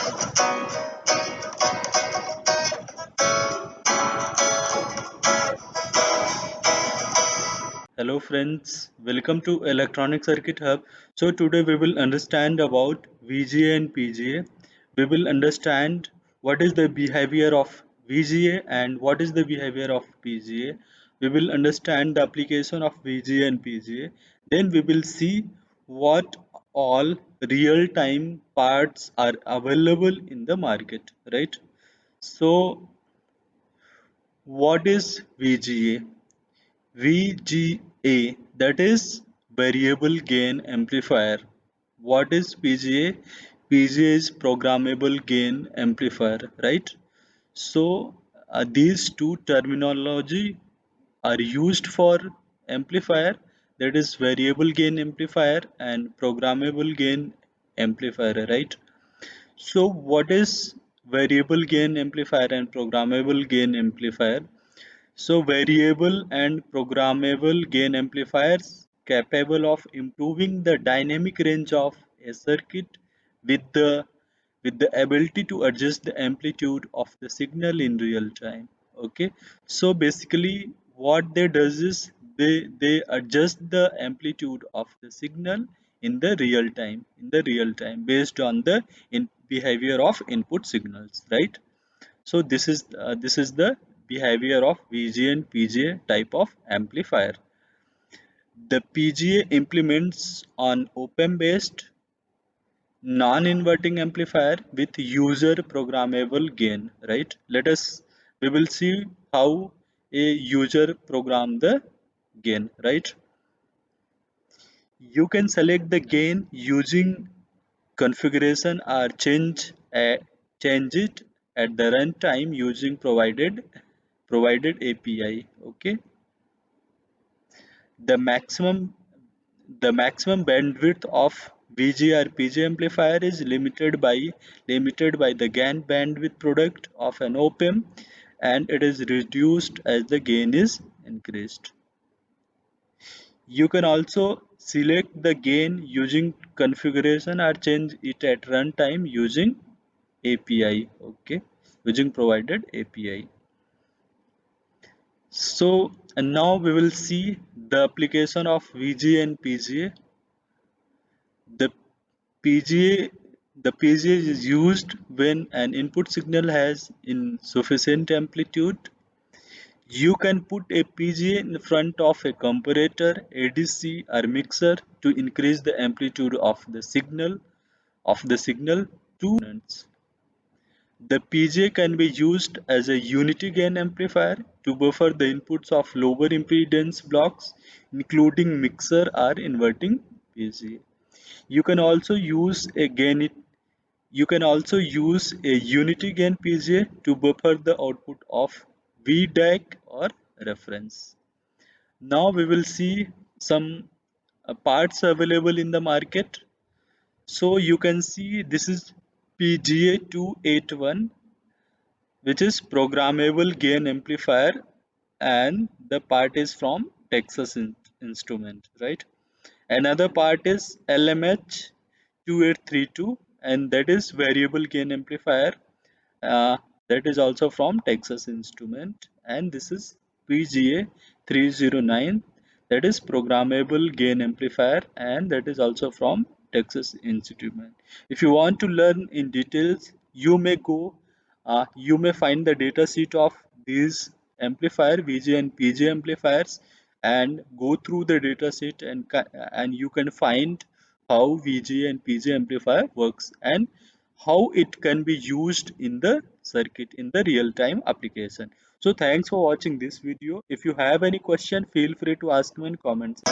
Hello friends, welcome to Electronic Circuit Hub. So today we will understand about VGA and PGA. We will understand what is the behavior of VGA and what is the behavior of PGA. We will understand the application of VGA and PGA. Then we will see what all real-time parts are available in the market, right? So what is VGA? VGA, that is variable gain amplifier. What is PGA? PGA is programmable gain amplifier, right? So these two terminology are used for amplifier, that is variable gain amplifier and programmable gain amplifier, right? So what is variable gain amplifier and programmable gain amplifier? So variable and programmable gain amplifiers capable of improving the dynamic range of a circuit with the ability to adjust the amplitude of the signal in real time. Okay, so basically what they does is they adjust the amplitude of the signal in the real time based on the behavior of input signals, right? So this is the behavior of VGA and PGA type of amplifier. The PGA implements on op-amp based non-inverting amplifier with user programmable gain, right? We will see how a user program the gain, right? You can select the gain using configuration or change it at the runtime using provided API. Okay, the maximum the maximum bandwidth of VGA or PG amplifier is limited by the gain bandwidth product of an op-amp, and it is reduced as the gain is increased. You can also select the gain using configuration or change it at runtime using API. Okay, using provided API. So and now we will see the application of VGA and PGA. The PGA the PGA is used when an input signal has insufficient amplitude. You can put a PGA in front of a comparator, ADC or mixer to increase the amplitude of the signal to units. The PGA can be used as a unity gain amplifier to buffer the inputs of lower impedance blocks, including mixer or inverting PGA. You can also use a gain You can also use a unity gain PGA to buffer the output of VDAC or reference. Now we will see some parts available in the market. So you can see this is PGA 281, which is programmable gain amplifier, and the part is from Texas Instrument, right? Another part is LMH 2832, and that is variable gain amplifier, uh, that is also from Texas Instrument. And this is PGA 309, that is programmable gain amplifier, and that is also from Texas Instrument. If you want to learn in details, you may find the data sheet of these amplifier VG and PG amplifiers and go through the data sheet, and you can find how VG and PG amplifier works and how it can be used in the circuit in the real-time application. So thanks for watching this video. If you have any question, feel free to ask me in comments.